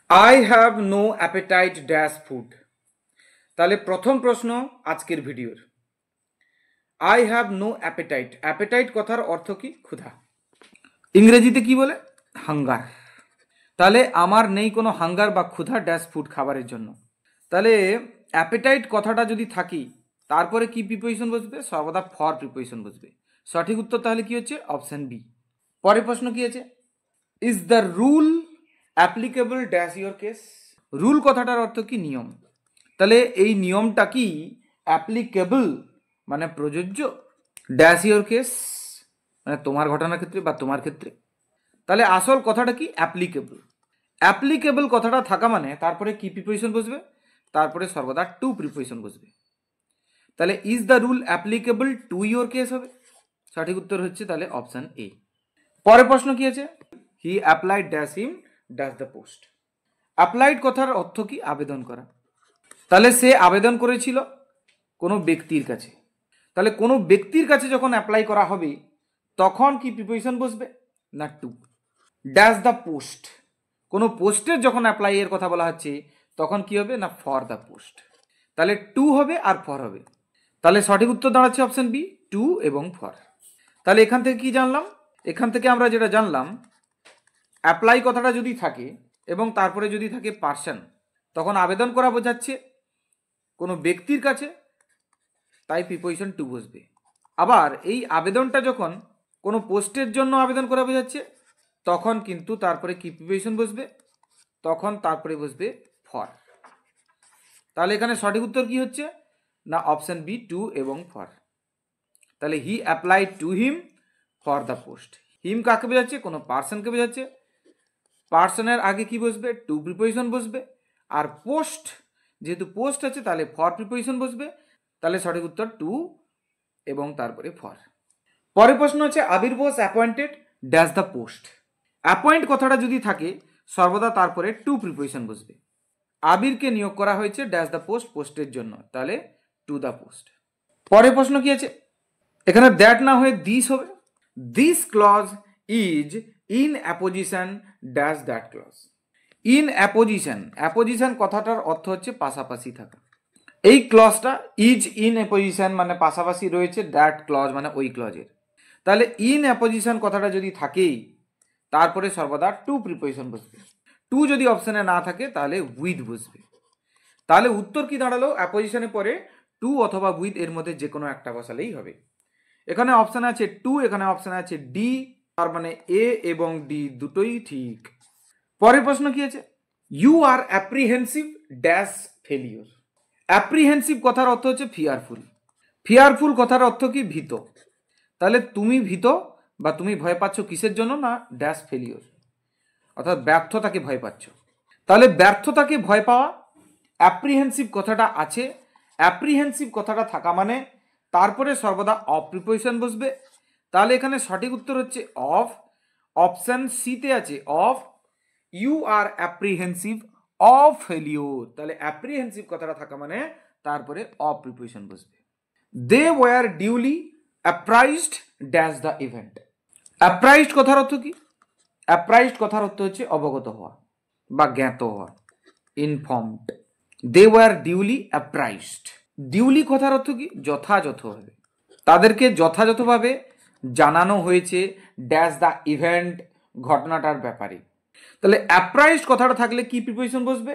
I have no appetite dash food. তাহলে প্রথম প্রশ্ন আজকের ভিডিওর, I have no appetite. Appetite কথার অর্থ কি? ক্ষুধা। ইংরেজিতে কি বলে? হাঙ্গার। তাহলে আমার নেই কোনো হাঙ্গার বা ক্ষুধা ড্যাশ ফুড খাবারের জন্য। তাহলে অ্যাপেটাইট কথাটা যদি থাকি তারপরে কি প্রিপোজিশন বসবে? সর্বদা ফর প্রিপোজিশন বসবে। সঠিক উত্তর তাহলে কি হচ্ছে? Option B. পরের প্রশ্ন কি আছে? Is the rule applicable dash your case. Rule কথাটার অর্থ কি? নিয়ম। তাহলে এই নিয়মটা কি অ্যাপ্লিকেবল মানে প্রযোজ্য, ড্যাশ ইয়োর কেস মানে তোমার ঘটনার ক্ষেত্রে বা তোমার ক্ষেত্রে। তাহলে আসল কথাটা কি? অ্যাপ্লিকেবল। অ্যাপ্লিকেবল কথাটা থাকা মানে তারপরে কি প্রিপোজিশন বসবে? তারপরে সর্বদা টু প্রিপোজিশন বসবে। তাহলে is the rule applicable to your case হবে। সঠিক উত্তর হচ্ছে তাহলে অপশন এ। পরের প্রশ্ন কি আছে? He applied dash him dash the post. Applied কথার অর্থ কি? আবেদন করা। তাহলে সে আবেদন করেছিল কোনো ব্যক্তির কাছে। তাহলে কোনো ব্যক্তির কাছে যখন অ্যাপ্লাই করা হবে তখন কি প্রিপোজিশন বসবে? না টু। ড্যাশ দ্য পোস্ট, কোনো পোস্টের যখন অ্যাপ্লাই এর কথা বলা হচ্ছে তখন কি হবে? না ফর দ্য পোস্ট। তাহলে টু হবে আর ফর হবে। তাহলে সঠিক উত্তর দাঁড়াচ্ছে অপশন বি, টু এবং ফর। তাহলে এখান থেকে কি জানলাম? এখান থেকে আমরা যেটা জানলাম, অ্যাপ্লাই কথাটা যদি থাকে এবং তারপরে যদি থাকে পার্সন, তখন আবেদন করা বোঝাচ্ছে কোনো ব্যক্তির কাছে, তাই প্রিপোজিশন টু বসবে। আবার এই আবেদনটা যখন কোনো পোস্টের জন্য আবেদন করা বোঝাচ্ছে তখন কিন্তু তারপরে কি প্রিপোজিশন বসবে? তখন তারপরে বসবে ফর। তাহলে এখানে সঠিক উত্তর কি হচ্ছে? না অপশন বি, টু এবং ফর। তাহলে he applied to him for the post. Him কাকে বোঝাচ্ছে? কোনো পার্সনকে বোঝাচ্ছে। পার্সনের আগে কি বসবে? টু প্রিপোজিশন বসবে। আর পোস্ট, যেহেতু পোস্ট আছে তাহলে ফর প্রিপোজিশন বসবে। তাহলে সঠিক উত্তর টু এবং তারপরে ফর। পরের প্রশ্ন হচ্ছে Abir Bose appointed dash the post. Appoint কথাটা যদি থাকে সর্বদা তারপরে টু প্রিপোজিশন বসবে। আবিরকে নিয়োগ করা হয়েছে ড্যাশ দ্য পোস্ট, পোস্টের জন্য, তাহলে টু দ্য পোস্ট। পরের প্রশ্ন কি আছে? এখানে দ্যাট না হয়ে দিস হবে। This clause is in apposition dash that clause. In apposition, apposition কথাটার অর্থ হচ্ছে পাশাপাশি থাকা। এই ক্লজটা ইজ ইন অ্যাপোজিশন মানে পাশাপাশি রয়েছে, দ্যাট ক্লজ মানে ওই ক্লজের। তাহলে ইন অ্যাপোজিশন কথাটা যদি থাকেই তারপরে সর্বদা টু প্রিপোজিশন বসবে। টু যদি অপশনে না থাকে তাহলে উইথ বসবে। তাহলে উত্তর কি দাঁড়ালো? অ্যাপোজিশনের পরে টু অথবা উইথ এর মধ্যে যে কোনো একটা বসালেই হবে। এখানে অপশানে আছে টু, এখানে অপশানে আছে ডি, তার মানে এ এবং ডি দুটোই ঠিক। পরের প্রশ্ন কি আছে? You are apprehensive dash failure. Apprehensive কথার অর্থ হচ্ছে ফিয়ারফুল। ফিয়ারফুল কথার অর্থ কি? ভীত। তাহলে তুমি ভীত বা তুমি ভয় পাচ্ছ কিসের জন্য? না ড্যাশ ফেলিওর, অর্থাৎ ব্যর্থতাকে ভয় পাচ্ছ। তাহলে ব্যর্থতাকে ভয় পাওয়া, অ্যাপ্রিহেন্সিভ কথাটা আছে। অ্যাপ্রিহেন্সিভ কথাটা থাকা মানে তারপরে সর্বদা অফ প্রিপোজিশন বসবে। তাহলে এখানে সঠিক উত্তর হচ্ছে অফ। অপশন সিতে আছে of. You are apprehensive of failure. তাহলে অ্যাপ্রিহেন্সিভ কথাটা থাকা মানে তারপরে অফ প্রিপোজিশন বসবে। They were duly apprised dash the event. Apprised কথার অর্থ কি? অ্যাপ্রাইজড কথার অর্থ হচ্ছে অবগত হওয়া বা জ্ঞাত হওয়া, informed. They were duly apprised. Duly কথার অর্থ কি? যথাযথভাবে। তাদেরকে যথাযথভাবে জানানো হয়েছে ড্যাশ দ্য ইভেন্ট, ঘটনাটার ব্যাপারে। তাহলে অ্যাপ্রাইজড কথাটা থাকলে কি প্রিপোজিশন বসবে?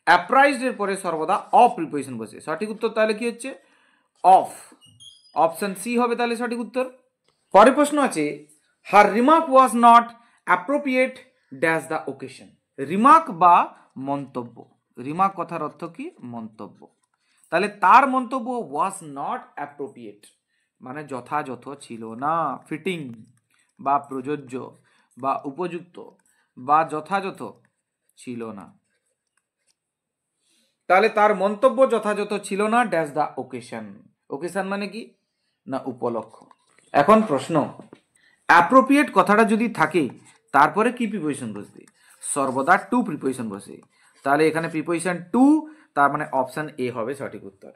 অ্যাপ্রাইজড এর পরে সর্বদা অফ প্রিপোজিশন বসে। সঠিক উত্তর তাহলে কি হচ্ছে? অফ। অপশন সি হবে তাহলে সঠিক উত্তর। পরের প্রশ্ন আছে her remark was not appropriate dash the occasion. Remark বা মন্তব্য। রিমার্ক কথার অর্থ কি? মন্তব্য। তাহলে তার মন্তব্য ওয়াজ নট অ্যাপ্রোপ্রিয়েট মানে যথাযথ ছিল না, ফিটিং বা প্রযোজ্য বা উপযুক্ত বা যথাযথ ছিল না। তাহলে তার মন্তব্য যথাযথ ছিল না ড্যাশ দ্য ওকেশন। ওকেশন মানে কি? না উপলক্ষ। এখন প্রশ্ন, অ্যাপ্রোপ্রিয়েট কথাটা যদি থাকে তারপরে কি প্রিপোজিশন বসবে? সর্বদা টু প্রিপোজিশন বসে। তাহলে এখানে প্রিপোজিশন টু, তার মানে অপশন এ হবে সঠিক উত্তর।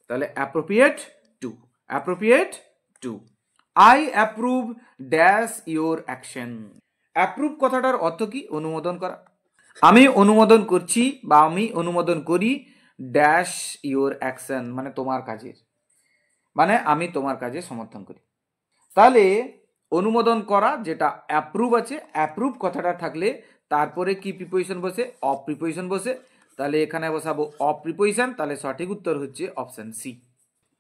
তাহলে appropriate to, appropriate to. I approve dash your action. Approve কথাটার অর্থ কি? অনুমোদন করা। আমি অনুমোদন করছি বা আমি অনুমোদন করি ড্যাশ ইওর অ্যাকশন, মানে তোমার কাজের, মানে আমি তোমার কাজে সমর্থন করি। তাহলে অনুমোদন করা যেটা অ্যাপ্রুভ আছে, অ্যাপ্রুভ কথাটা থাকলে তারপরে কি প্রিপোজিশন বসে? অফ প্রিপোজিশন বসে। তাহলে এখানে বসাবো অফ প্রিপোজিশন, তাহলে সঠিক উত্তর হচ্ছে অপশন সি।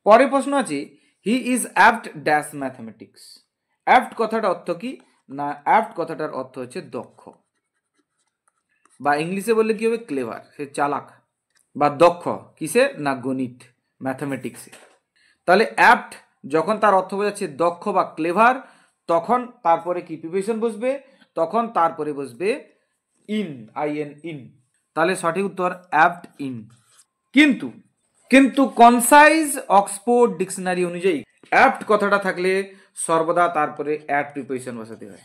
পরের প্রশ্ন আছে he is apt dash mathematics. Apt কথাটার অর্থ কি না? অ্যাপ্ট কথাটার অর্থ হচ্ছে দক্ষ, বা ইংলিশে বললে কি হবে? ক্লেভার, সে চালাক বা দক্ষ। কিসে? না গণিত, ম্যাথমেটিক্সে। তাহলে অ্যাপ্ট যখন তার অর্থ বোঝাচ্ছে দক্ষ বা ক্লেভার, তখন তারপরে কি প্রিপোজিশন বসবে? তখন তারপরে বসবে ইন, আইএন, ইন। তাহলে সঠিক উত্তর অ্যাপ্ট ইন। কিন্তু কিন্তু কনসাইজ অক্সফোর্ড ডিকশনারি অনুযায়ী অ্যাপ্ট কথাটা থাকলে সর্বদা তারপরে অ্যাড প্রিপোজিশন বসাতে হয়।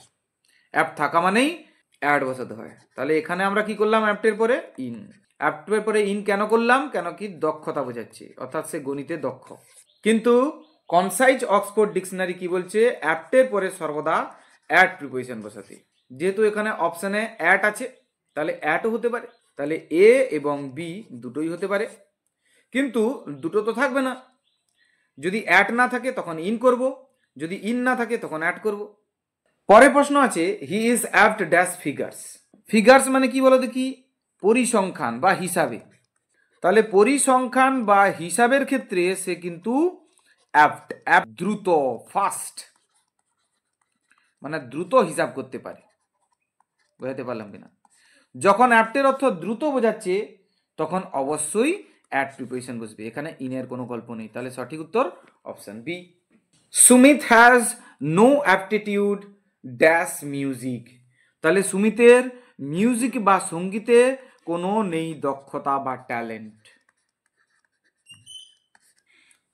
অ্যাপ্ট থাকা মানেই অ্যাড বসাতে হয়। তাহলে এখানে আমরা কি করলাম? অ্যাপ্টের পরে ইন। অ্যাপ্টের পরে ইন কেন করলাম? কেন কি দক্ষতা বোঝাচ্ছে, অর্থাৎ সে গণিতে দক্ষ। কিন্তু কনসাইজ অক্সফোর্ড ডিকশনারি কি বলছে? অ্যাপ্টের পরে সর্বদা অ্যাড প্রিপোজিশন বসাতে। যেহেতু এখানে অপশানে অ্যাট আছে, তাহলে অ্যাটও হতে পারে। তাহলে এ এবং বি দুটোই হতে পারে, কিন্তু দুটো তো থাকবে না। যদি অ্যাট না থাকে তখন ইন করব, যদি ইন না থাকে তখন অ্যাড করব। পরের প্রশ্ন আছে he is apt dash figures. Figures মানে কি বলো দেখি? পরিসংখ্যান বা হিসাবে। তাহলে পরিসংখ্যান বা হিসাবের ক্ষেত্রে সে কিন্তু অ্যাপ্ট। অ্যাপ্ট দ্রুত, ফাস্ট, মানে দ্রুত হিসাব করতে পারে। বোঝাতে পারলাম কিনা? যখন অ্যাপ্টের অর্থ দ্রুত বোঝাচ্ছে তখন অবশ্যই অ্যাড প্রিপোজিশন বসবে। এখানে ইনের কোনো গল্প নেই। তাহলে সঠিক উত্তর option B. Sumit has no aptitude dash music. তাহলে সুমিতের মিউজিক বা সঙ্গীতে কোনো নেই দক্ষতা বা ট্যালেন্ট।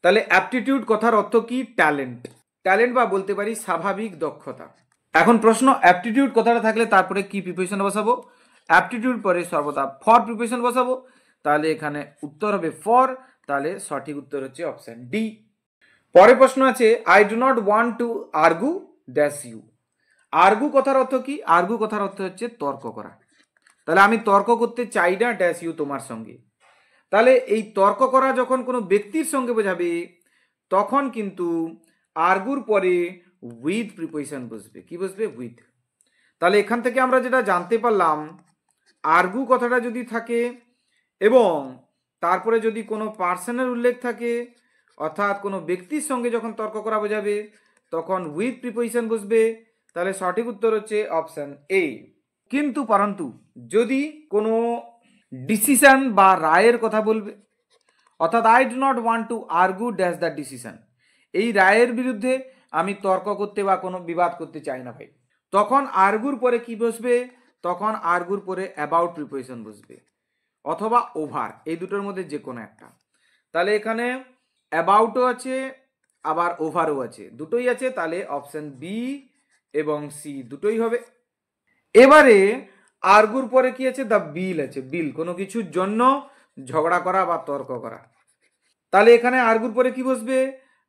তাহলে অ্যাপটিটিউড কথার অর্থ কি? ট্যালেন্ট। ট্যালেন্ট বা বলতে পারি স্বাভাবিক দক্ষতা। এখন প্রশ্ন, অ্যাপটিটিউড কথাটা থাকলে তারপরে কি প্রিপোজিশন বসাবো? অ্যাপটিটিউড পরে সর্বদা ফর প্রিপোজিশন বসাবো। তাহলে এখানে উত্তর হবে ফর। তাহলে সঠিক উত্তর হচ্ছে অপশন ডি। পরের প্রশ্ন আছে I do not want to argue dash you. Argue কথার অর্থ কি? আর্গু কথার অর্থ হচ্ছে তর্ক করা। তাহলে আমি তর্ক করতে চাই না ড্যাশ ইউ, তোমার সঙ্গে। তাহলে এই তর্ক করা যখন কোনো ব্যক্তির সঙ্গে বোঝাবে তখন কিন্তু আর্গুর পরে উইথ প্রিপোজিশন বসবে। কি বসবে? উইথ। তাহলে এখান থেকে আমরা যেটা জানতে পারলাম, আর্গু কথাটা যদি থাকে এবং তারপরে যদি কোনো পার্সনের উল্লেখ থাকে, অর্থাৎ কোনো ব্যক্তির সঙ্গে যখন তর্ক করা বোঝাবে তখন উইথ প্রিপোজিশন বসবে। তাহলে সঠিক উত্তর হচ্ছে অপশন এ। কিন্তু পরন্তু যদি কোনো ডিসিশন বা রায়ের কথা বলবে, অর্থাৎ I do not want to argue dash the decision, এই রায়ের বিরুদ্ধে আমি তর্ক করতে বা কোনো বিবাদ করতে চাই না ভাই, তখন আর্গুর পরে কি বসবে? তখন আর্গুর পরে অ্যাবাউট প্রিপোজিশন বসবে অথবা ওভার, এই দুটোর মধ্যে যে কোনো একটা। তাহলে এখানে অ্যাবাউটও আছে আবার ওভারও আছে, দুটোই আছে। তাহলে অপশন বি এবং সি দুটোই হবে। এবারে আর্গুর পরে কি আছে? দ্য বিল আছে। বিল কোনো কিছুর জন্য ঝগড়া করা বা তর্ক করা। তাহলে এখানে আর্গুর পরে কি বসবে?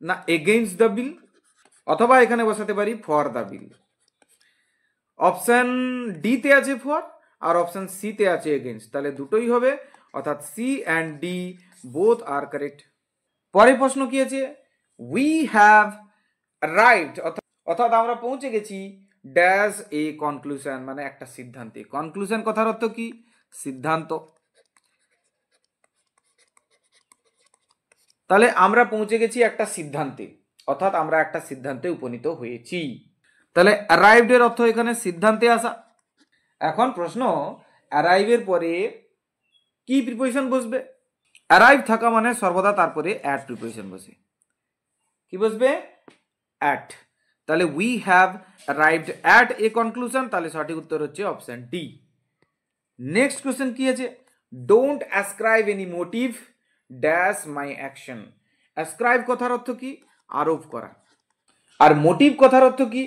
না এগেইনস্ট দ্য বিল, অথবা এখানে বসাতে পারি for the bill. Option D তে আছে ফর আর অপশন সি তে আছে এগেইনস্ট, তাহলে দুটোই হবে, অর্থাৎ C and D both are correct. পরের প্রশ্ন কি আছে? উই হ্যাভ রাইট, অর্থাৎ আমরা পৌঁছে গেছি ড্যাশ এ কনক্লুশন, মানে একটা সিদ্ধান্তে। কনক্লুশন কথার অর্থ কি? সিদ্ধান্ত। তাহলে আমরা পৌঁছে গেছি একটা সিদ্ধান্তে, অর্থাৎ আমরা একটা সিদ্ধান্তে উপনীত হয়েছি। তাহলে অ্যারাইভড এর অর্থ এখানে সিদ্ধান্তে আসা। এখন প্রশ্ন, অ্যারাইভের পরে কি প্রিপোজিশন বসবে? অ্যারাইভ থাকা মানে সর্বদা তারপরে অ্যাট প্রিপোজিশন বসে। কি বসবে? অ্যাট। তাহলে we have arrived at a conclusion, তাহলে সঠিক উত্তর হচ্ছে অপশন ডি। নেক্সট কোশ্চেন কি আছে? Don't ascribe any motive dash my action. Ascribe কথার অর্থ কি? আরোপ করা। আর মোটিভ কথার অর্থ কি?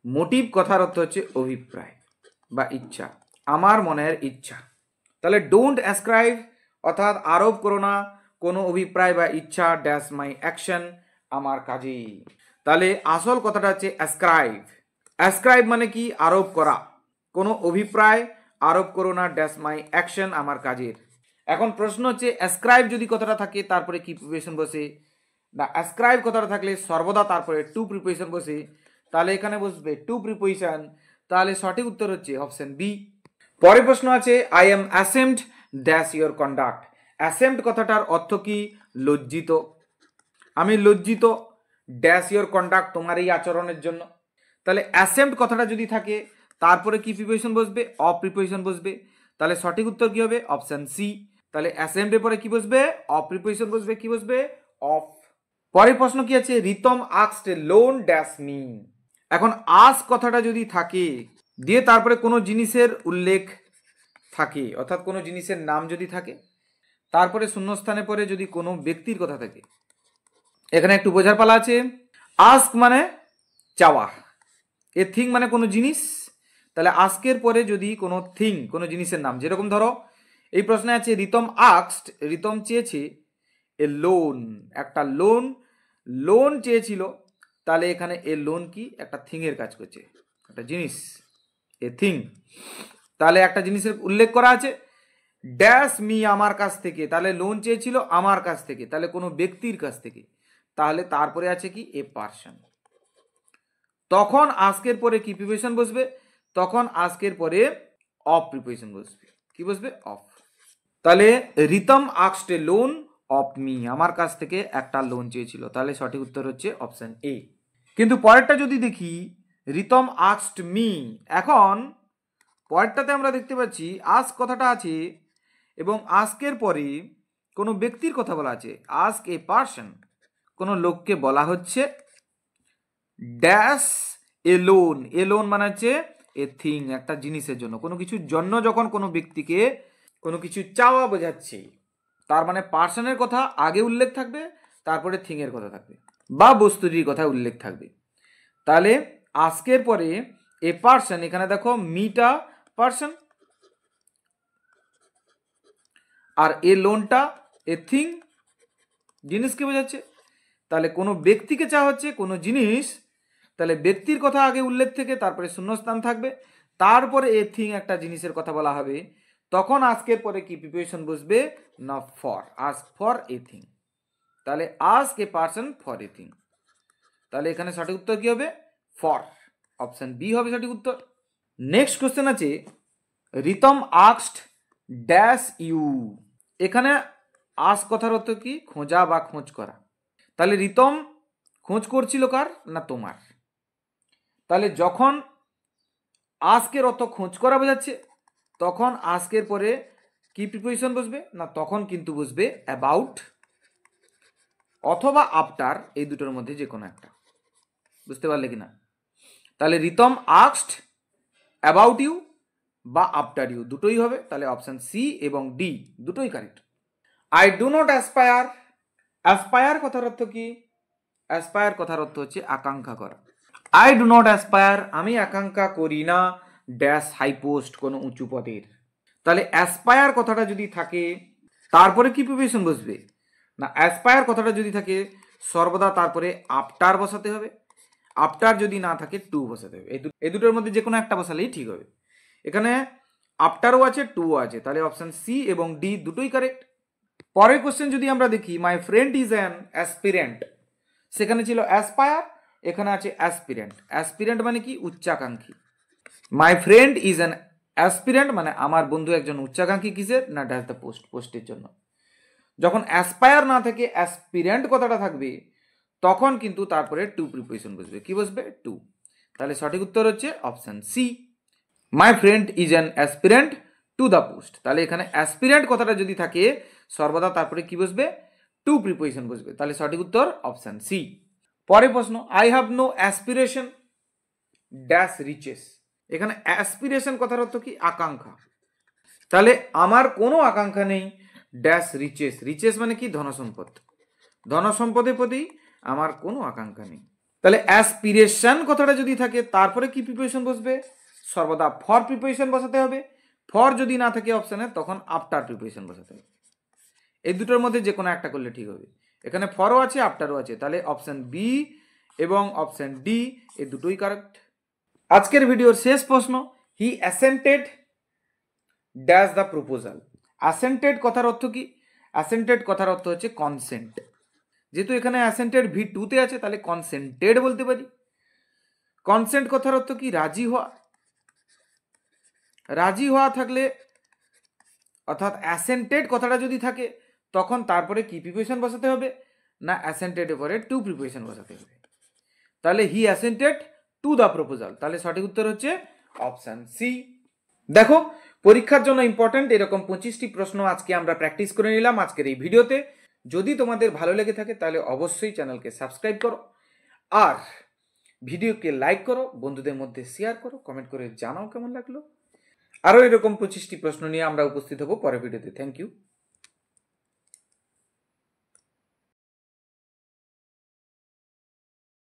মোটিভ কথার অর্থ হচ্ছে অভিপ্রায় বা ইচ্ছা, আমার মনের ইচ্ছা। তাহলে ডোন্ট অ্যাসক্রাইব অর্থাৎ আরোপ করো না কোনো অভিপ্রায় বা ইচ্ছা ড্যাশ মাই অ্যাকশন, আমার কাজেই। তাহলে আসল কথাটা হচ্ছে অ্যাসক্রাইব। অ্যাসক্রাইব মানে কি? আরোপ করা কোনো অভিপ্রায় আরোপ করো না ড্যাশ মাই অ্যাকশন আমার কাজের। এখন প্রশ্ন হচ্ছে অ্যাসক্রাইব যদি কথাটা থাকে তারপরে কি প্রিপোজিশন বসে, না অ্যাসক্রাইব কথাটা থাকলে সর্বদা তারপরে টু প্রিপোজিশন বসে, তাহলে এখানে বসবে টু প্রিপোজিশন। তাহলে সঠিক উত্তর হচ্ছে অপশন বি। পরের প্রশ্ন আছে I am ashamed dash your conduct. Ashamed কথাটার অর্থ কি? লজ্জিত। আমি লজ্জিত ড্যাশ ইয়োর কন্ডাক্ট, তোমার এই আচরণের জন্য। তাহলে অ্যাসেমড কথাটা যদি থাকে তারপরে কি প্রিপোজিশন বসবে? অফ প্রিপোজিশন বসবে। তাহলে সঠিক উত্তর কি হবে? Option C. তাহলে অ্যাসেমডের পরে কি বসবে? অফ প্রিপোজিশন বসবে। কি বসবে? অফ। পরের প্রশ্ন কি আছে? রিতম আস্কড এ লোন ড্যাশ মি। এখন আস্ক কথাটা যদি থাকে দিয়ে তারপরে কোনো জিনিসের উল্লেখ থাকে, অর্থাৎ কোনো জিনিসের নাম যদি থাকে, তারপরে শূন্যস্থানে পরে যদি কোনো ব্যক্তির কথা থাকে, এখানে একটু বোঝার পালা আছে। আস্ক মানে চাওয়া, এ থিং মানে কোনো জিনিস। তাহলে আস্কের পরে যদি কোনো থিং, কোনো জিনিসের নাম, যেরকম ধরো এই প্রশ্নে আছে রিতম আস্কড, রিতম চেয়েছে এ লোন, একটা লোন, লোন চেয়েছিল। তাহলে এখানে এ লোন কি? একটা থিং এর কাজ করছে, একটা জিনিস, এ থিং। তাহলে একটা জিনিসের উল্লেখ করা আছে ড্যাশ মি, আমার কাছ থেকে। তাহলে লোন চেয়েছিল আমার কাছ থেকে, তাহলে কোনো ব্যক্তির কাছ থেকে। তাহলে তারপরে আছে কি? A person. তখন আজকের পরে কি প্রিপোজিশন বসবে? তখন আজকের পরে অফ প্রিপোজিশন বসবে। কি বসবে? অফ। তাহলে Ritam asked A loan of me, আমার কাছ থেকে একটা লোন চেয়েছিল। তাহলে সঠিক উত্তর হচ্ছে অপশন এ। কিন্তু পরেরটা যদি দেখি রিতম আস্কড মি, এখন পরেরটাতে আমরা দেখতে পাচ্ছি আস্ক কথাটা আছে এবং আস্কের পরে কোনো ব্যক্তির কথা বলা আছে। আস্ক এ পার্সন, কোনো লোককে বলা হচ্ছে dash a loan. A loan মানে হচ্ছে এ থিং, একটা জিনিসের জন্য, কোনো কিছুর জন্য যখন কোনো ব্যক্তিকে কোনো কিছু চাওয়া বোঝাচ্ছে, তার মানে পার্সনের কথা আগে উল্লেখ থাকবে, তারপরে থিং এর কথা থাকবে বা বস্তুটির কথা উল্লেখ থাকবে। তাহলে আজকের পরে এ পার্সন, এখানে দেখো মিটা পার্সন, আর এ লোনটা এ থিং, জিনিসকে বোঝাচ্ছে। তাহলে কোনো ব্যক্তিকে চাওয়া হচ্ছে, কোনো জিনিস, তাহলে ব্যক্তির কথা আগে উল্লেখ থেকে তারপরে শূন্যস্থান থাকবে, তারপরে এ থিং, একটা জিনিসের কথা বলা হবে। তখন আজকের পরে কি প্রিপোজিশন বসবে? না for, ask for a thing. তাহলে ask a person for a thing. তাহলে এখানে সঠিক উত্তর কি হবে? ফর। অপশন বি হবে সঠিক উত্তর। নেক্সট কোশ্চেন আছে রিতম আস্কড ড্যাশ ইউ। এখানে আস্ক কথার অর্থ কি? খোঁজা বা খোঁজ করা। তাহলে রিতম খোঁজ করছিল কার? না তোমার। তাহলে যখন আস্কের অর্থ খোঁজ করা বোঝাচ্ছে, তখন আস্কের পরে কি প্রিপোজিশন বসবে? না তখন কিন্তু বসবে অ্যাবাউট অথবা আফটার, এই দুটোর মধ্যে যে কোনো একটা। বুঝতে পারলে কিনা? তাহলে রিতম আস্কড অ্যাবাউট ইউ বা আফটার ইউ, দুটোই হবে। তাহলে অপশন সি এবং ডি দুটোই correct. I do not aspire. Aspire কথার অর্থ কি? অ্যাসপায়ার কথার অর্থ হচ্ছে আকাঙ্ক্ষা করা। আই ডু নট অ্যাসপায়ার, আমি আকাঙ্ক্ষা করি না ড্যাশ হাই পোস্ট, কোনো উঁচু পদের। তাহলে অ্যাসপায়ার কথাটা যদি থাকে তারপরে কি প্রিপোজিশন বসবে? না অ্যাসপায়ার কথাটা যদি থাকে সর্বদা তারপরে আফটার বসাতে হবে। আফটার যদি না থাকে টু বসাতে হবে। এই দুটোর মধ্যে যে কোনো একটা বসালেই ঠিক হবে। এখানে আফটারও আছে, টুও আছে। তাহলে অপশন সি এবং ডি দুটোই কারেক্ট। পরের কোশ্চেন যদি আমরা দেখি my friend is an aspirant, সেখানে ছিল অ্যাসপায়ার, এখানে আছে অ্যাসপিরেন্ট। অ্যাসপিরেন্ট মানে কি? উচ্চাকাঙ্ক্ষী। My friend is an aspirant মানে আমার বন্ধু একজন উচ্চাকাঙ্ক্ষী। কিসের? না ড্যাশ দ্য পোস্ট, পোস্টের জন্য। যখন অ্যাসপায়ার না থেকে অ্যাসপিরেন্ট কথাটা থাকবে তখন কিন্তু তারপরে টু প্রিপোজিশন বসবে। কি বসবে? টু। তাহলে সঠিক উত্তর হচ্ছে option C. My friend is an aspirant to the post. তাহলে এখানে অ্যাসপিরেন্ট কথাটা যদি থাকে সর্বদা তারপরে কি বসবে? টু প্রিপোজিশন বসবে। তাহলে সঠিক উত্তর অপশন সি। পরের প্রশ্ন I have no aspiration dash riches. এখানে অ্যাসপিরেশন কথার অর্থ কি? আকাঙ্ক্ষা। তাহলে আমার কোনো আকাঙ্ক্ষা নেই ড্যাশ রিচেস। রিচেস মানে কি? ধনসম্পদ। ধনসম্পদের প্রতি আমার কোনো আকাঙ্ক্ষা নেই। তাহলে অ্যাসপিরেশন কথাটা যদি থাকে তারপরে কি প্রিপোজিশন বসবে? সর্বদা ফর প্রিপোজিশন বসাতে হবে। ফর যদি না থাকে অপশানে তখন আফটার প্রিপোজিশন বসাতে হবে। এই দুটোর মধ্যে যে কোনো একটা করলে ঠিক হবে। এখানে ফরও আছে, আফটারও আছে। তাহলে অপশন বি এবং অপশন ডি এই দুটোই কারেক্ট। আজকের ভিডিওর শেষ প্রশ্ন হি অ্যাসেন্টেড ড্যাশ দ্য প্রপোজাল। অ্যাসেন্টেড কথার অর্থ কি? অ্যাসেন্টেড কথার অর্থ হচ্ছে কনসেন্ট। যেহেতু এখানে অ্যাসেন্টেড V2 তে আছে, তাহলে কনসেন্টেড বলতে পারি। কনসেন্ট কথার অর্থ কি? রাজি হওয়া। রাজি হওয়া থাকলে, অর্থাৎ অ্যাসেন্টেড কথাটা যদি থাকে, তখন তারপরে কি প্রিপোজিশন বসাতে হবে? না, অ্যাসেন্টেডের পরে টু প্রিপোজিশন বসাতে হবে। তাহলে হি অ্যাসেন্টেড টু দ্য প্রপোজাল। তাহলে সঠিক উত্তর হচ্ছে অপশন সি। দেখো, পরীক্ষার জন্য ইম্পর্টেন্ট এরকম 25টি প্রশ্ন আজকে আমরা প্র্যাকটিস করে নিলাম আজকের এই ভিডিওতে। যদি তোমাদের ভালো লেগে থাকে তাহলে অবশ্যই চ্যানেলকে সাবস্ক্রাইব করো, আর ভিডিওকে লাইক করো, বন্ধুদের মধ্যে শেয়ার করো, কমেন্ট করে জানাও কেমন লাগলো। আরও এরকম 25টি প্রশ্ন নিয়ে আমরা উপস্থিত হব পরের ভিডিওতে। Thank you.